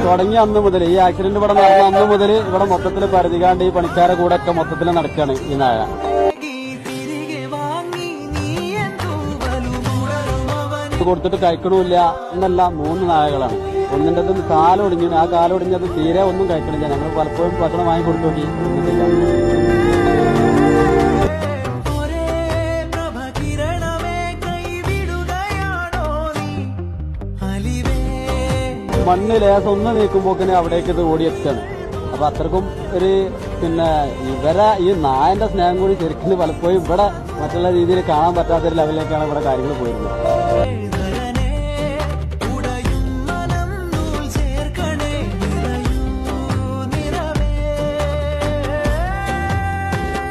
തുടങ്ങിയ അന്ന് മുതൽ ഈ ആക്സിഡന്റ് ഇവിടെ നടന്ന അന്ന് മുതൽ ഇവിടെ മൊത്തത്തിൽ പരതികാണ്ട് ഈ പണിക്കാരെ കൂടെ ഒക്കെ മൊത്തത്തിൽ നടക്കുകയാണ് ഈ നായ. കൊടുത്തിട്ട് കഴിക്കണമില്ല എന്നല്ല 3 നായകളാണ്. ഒന്നിൻ്റെ കാലൊടിഞ്ഞു. ആ കാലൊടിഞ്ഞത് തീരെ ഒന്നും കഴിക്കണില്ല. ഞങ്ങൾ പലപ്പോഴും ഭക്ഷണം വാങ്ങി കൊടുത്തു നോക്കി മണ്ണ് ലേസം ഒന്ന് നീക്കുമ്പോക്കിന് അവിടേക്ക് ഇത് ഓടിയെത്താണ്. അപ്പൊ അത്രക്കും ഒരു ഇവരെ ഈ നായന്റെ സ്നേഹം കൂടി ശരിക്കും പലപ്പോഴും ഇവിടെ മറ്റുള്ള രീതിയിൽ കാണാൻ പറ്റാത്തൊരു ലെവലിലേക്കാണ് ഇവിടെ കാര്യങ്ങൾ പോയിരുന്നത്.